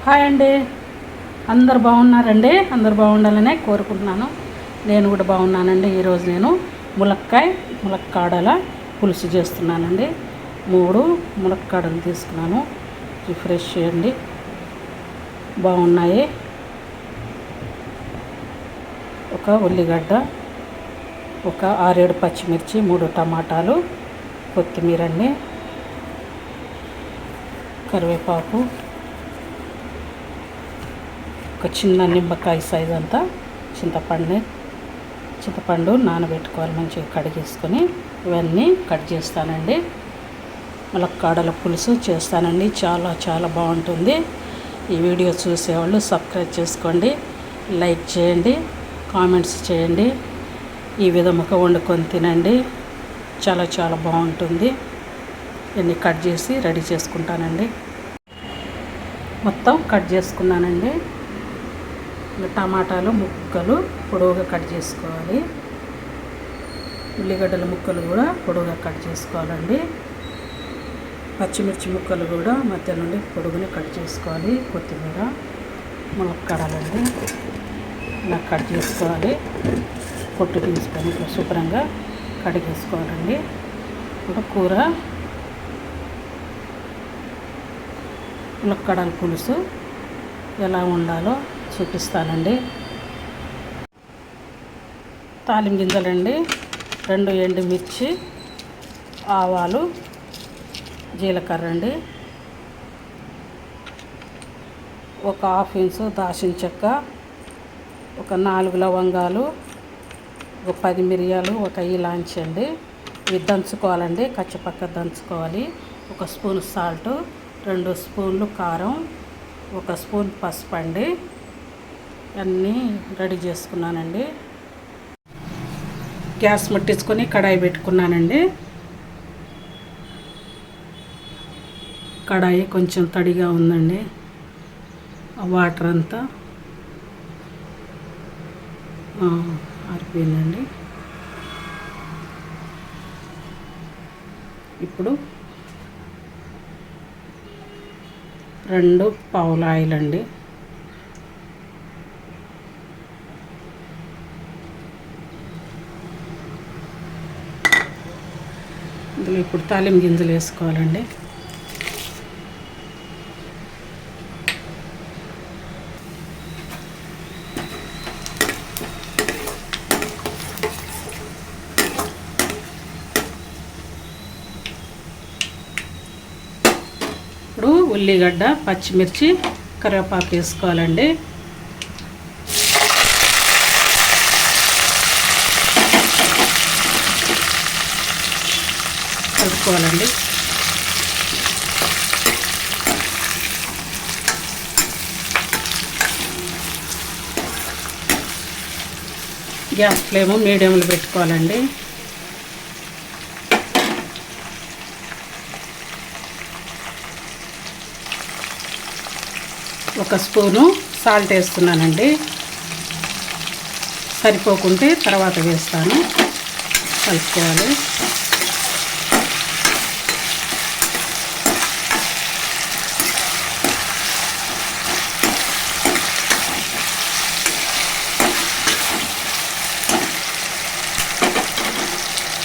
Hi అండి, అందరు బాగున్నారండి. అందరు బాగుండాలనే కోరుకుంటున్నాను. నేను కూడా బాగున్నానండి. ఈరోజు నేను ములక్కాడల పులుసు చేస్తున్నానండి. 3 ములక్కాడలు తీసుకున్నాను. ఫ్రెష్ చేయండి, బాగున్నాయి. ఒక ఉల్లిగడ్డ, ఒక 6-7 పచ్చిమిర్చి, 3 టమాటాలు, కొత్తిమీర అండి, కరివేపాకు, ఒక చిన్న నిమ్మకాయ సైజ్ అంతా చింతపండు నానబెట్టుకోవాలి. మంచిగా కడిగేసుకొని ఇవన్నీ కట్ చేస్తానండి. ములక్కాడల పులుసు చేస్తానండి. చాలా చాలా బాగుంటుంది. ఈ వీడియో చూసేవాళ్ళు సబ్స్క్రైబ్ చేసుకోండి, లైక్ చేయండి, కామెంట్స్ చేయండి. ఈ విధముగా వండుకొని తినండి. చాలా చాలా బాగుంటుంది. ఇవన్నీ కట్ చేసి రెడీ చేసుకుంటానండి. మొత్తం కట్ చేసుకున్నానండి. టమాటాలు ముక్కలు పొడవుగా కట్ చేసుకోవాలి. ఉల్లిగడ్డల ముక్కలు కూడా పొడవుగా కట్ చేసుకోవాలండి. పచ్చిమిర్చి ముక్కలు కూడా మధ్య నుండి పొడుగుని కట్ చేసుకోవాలి. కొత్తిమీర, ములక్కాడలండి ఇలా కట్ చేసుకోవాలి. పొట్టు తీసుకొని శుభ్రంగా కడిగేసుకోవాలండి. ఒక కూర ములక్కాడల పులుసు ఎలా ఉండాలో చూపిస్తానండి. తాలింపు గింజలండి, 2 ఎండుమిర్చి, ఆవాలు, జీలకర్ర అండి, ఒక 1/2 ఇంచు దాల్చిన చెక్క, ఒక 4 లవంగాలు, ఒక 10 మిరియాలు, ఒక ఇలాంచి అండి. ఇవి దంచుకోవాలండి, కచ్చపక్క దంచుకోవాలి. 1 స్పూన్ సాల్ట్, 2 స్పూన్లు కారం, 1 స్పూన్ పసుపు అండి. అన్నీ రెడీ చేసుకున్నానండి. గ్యాస్ ముట్టించుకొని కడాయి పెట్టుకున్నానండి. కడాయి కొంచెం తడిగా ఉందండి. వాటర్ అంతా ఆరిపోయిందండి. ఇప్పుడు 2 పావుల ఆయిల్ అండి. ఇందులో ఇప్పుడు తాలింపు గింజలు వేసుకోవాలండి. ఇప్పుడు ఉల్లిగడ్డ, పచ్చిమిర్చి, కరివేపాకు వేసుకోవాలండి. కలుపుకోవాలండి. గ్యాస్ ఫ్లేమ్ మీడియంలో పెట్టుకోవాలండి. ఒక స్పూను సాల్ట్ వేస్తున్నానండి. సరిపోకుంటే తర్వాత వేస్తాను. కలుపుకోవాలి.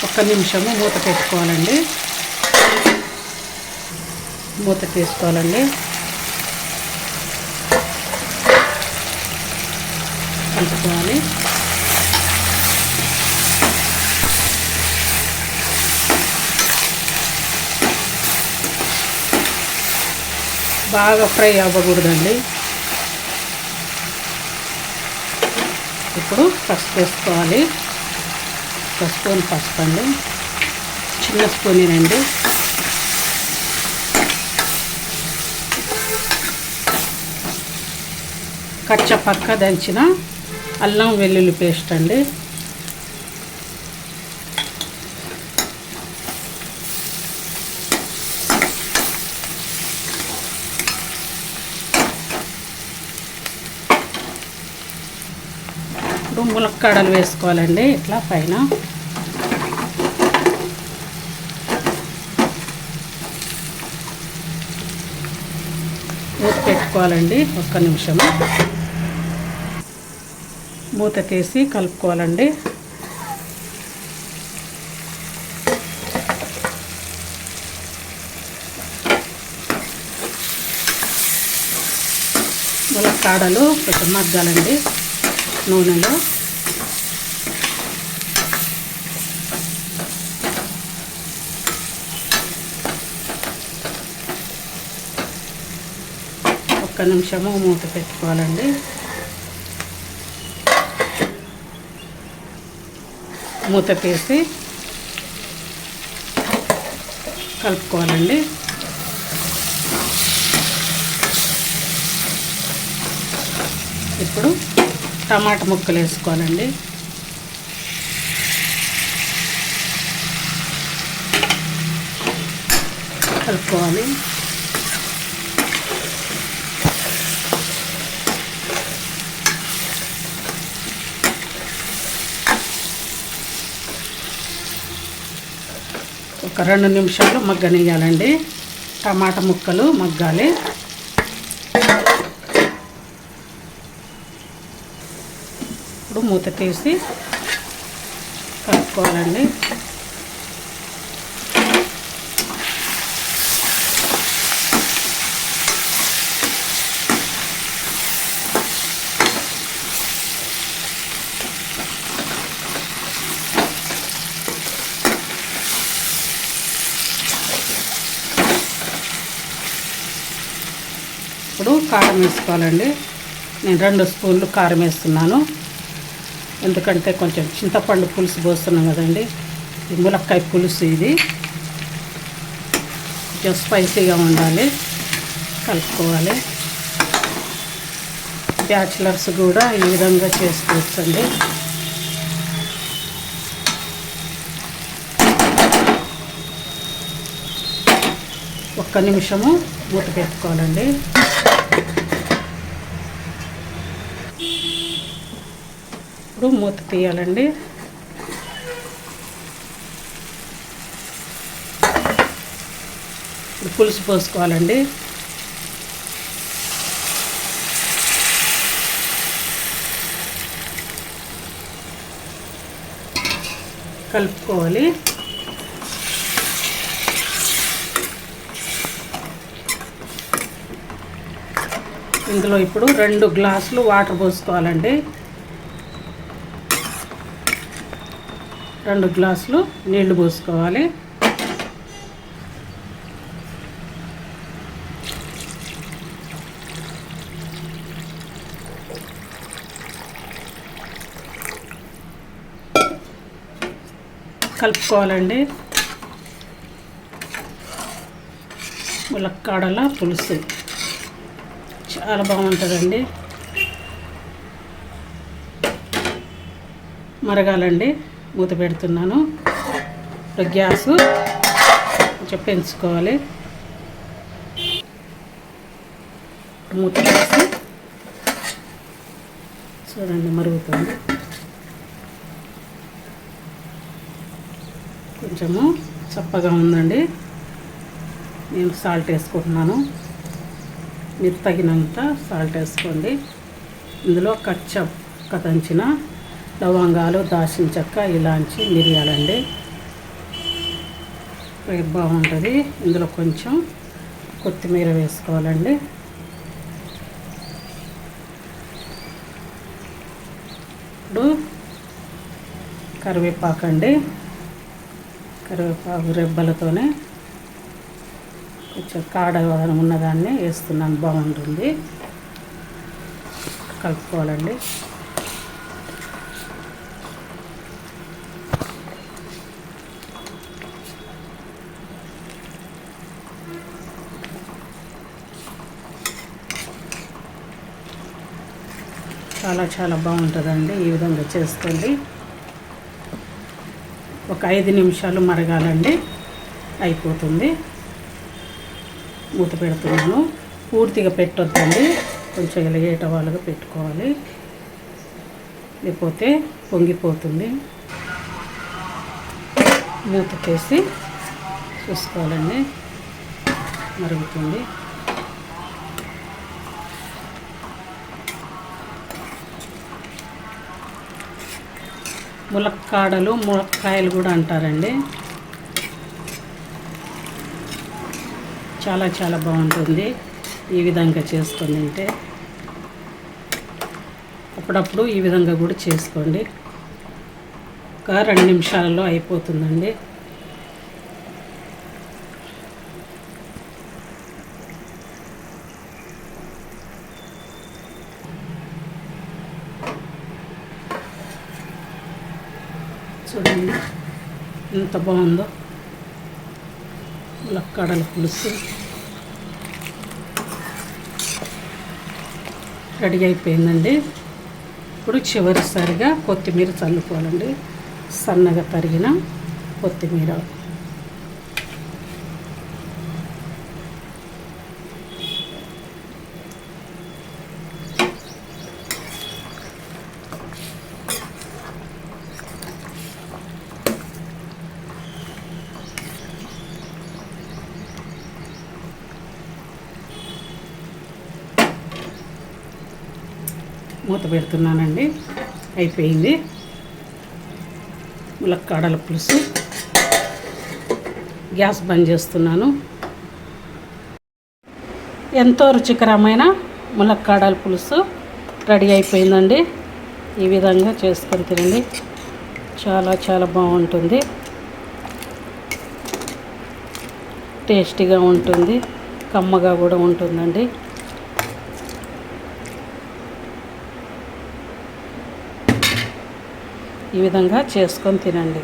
ఒక్క నిమిషము మూత పెట్టుకోవాలండి. మూత తీసుకోవాలండి. కలుపుకోవాలి. బాగా ఫ్రై అవ్వకూడదండి. ఇప్పుడు పసుపు వేసుకోవాలి. 1 స్పూన్ పసుపు అండి, చిన్న స్పూనేనండి. కచ్చపక్క దంచిన అల్లం వెల్లుల్లి పేస్ట్ అండి. ఇప్పుడు ములక్కాడలు వేసుకోవాలండి. ఇట్లా పైన మూత కలుపుకోవాలండి. ఒక్క నిమిషము మూత తీసి కలుపుకోవాలండి. ములక్కాడలు కొంచెం మగ్గాలండి నూనెలో. ఒక్క నిమిషము మూత పెట్టుకోవాలండి. మూత తీసి కలుపుకోవాలండి. ఇప్పుడు టమాటా ముక్కలు వేసుకోవాలండి. కలుపుకోవాలి. ఒక 2 నిమిషాలు మగ్గనియాలండి. టమాటా ముక్కలు మగ్గాలి. ఇప్పుడు మూత తీసి కలుపుకోవాలండి. ఇప్పుడు కారం వేసుకోవాలండి. నేను 2 స్పూన్లు కారం వేస్తున్నాను. ఎందుకంటే కొంచెం చింతపండు పులుసు పోస్తున్నాం కదండి. ఈ ములక్కాయ పులుసు ఇది కొంచెం స్పైసీగా ఉండాలి. కలుపుకోవాలి. బ్యాచిలర్స్ కూడా ఈ విధంగా చేసుకోవచ్చండి. ఒక్క నిమిషము మూత పెట్టుకోవాలండి. ఇప్పుడు మూత తీయాలండి. ఇప్పుడు పులుసు పోసుకోవాలండి. కలుపుకోవాలి. ఇందులో ఇప్పుడు 2 గ్లాసులు వాటర్ పోసుకోవాలండి. 2 గ్లాసులు నీళ్లు పోసుకోవాలి. కలుపుకోవాలండి. ములక్కాడల పులుసు చాలా బాగుంటుందండి. మరగాలండి. మూత పెడుతున్నాను. ఇప్పుడు గ్యాసు కొంచెం పెంచుకోవాలి. మూత వేసి చూడండి మరుగుతుంది. కొంచెము చప్పగా ఉందండి. నేను సాల్ట్ వేసుకుంటున్నాను. మీరు తగినంత సాల్ట్ వేసుకోండి. ఇందులో కదంచిన లవంగాలు, దాల్చిన చెక్క, ఇలాంచి, మిరియాలండి. బాగుంటుంది. ఇందులో కొంచెం కొత్తిమీర వేసుకోవాలండి. ఇప్పుడు కరివేపాకండి. కరివేపాకు రెబ్బలతోనే కొంచెం కాడ ఉన్నదాన్ని వేస్తున్నాను. బాగుంటుంది. కలుపుకోవాలండి. చాలా బాగుంటుందండి. ఈ విధంగా చేసుకోండి. ఒక 5 నిమిషాలు మరగాలండి. అయిపోతుంది. మూత పెడుతున్నాను. పూర్తిగా పెట్టొద్దండి. కొంచెం ఎలగేట వాళ్ళగా పెట్టుకోవాలి, లేకపోతే పొంగిపోతుంది. మూత తీసి చూసుకోవాలండి. మరుగుతుంది. ములక్కాడలు ములక్కాయలు కూడా అంటారండి. చాలా చాలా బాగుంటుంది ఈ విధంగా చేసుకొని తింటే. అప్పుడప్పుడు ఈ విధంగా కూడా చేసుకోండి. ఒక 2 నిమిషాలలో అయిపోతుందండి. చూడండి ఎంత బాగుందో ములక్కాడల పులుసు రెడీ అయిపోయిందండి. ఇప్పుడు చివరిసారిగా కొత్తిమీర చల్లుకోవాలండి. సన్నగా తరిగిన కొత్తిమీర. మూత పెడుతున్నానండి. అయిపోయింది ములక్కాడల పులుసు. గ్యాస్ బంద్ చేస్తున్నాను. ఎంతో రుచికరమైన ములక్కాడల పులుసు రెడీ అయిపోయిందండి. ఈ విధంగా చేసుకొని తినండి. చాలా చాలా బాగుంటుంది. టేస్టీగా ఉంటుంది, కమ్మగా కూడా ఉంటుందండి. ఈ విధంగా చేసుకొని తినండి.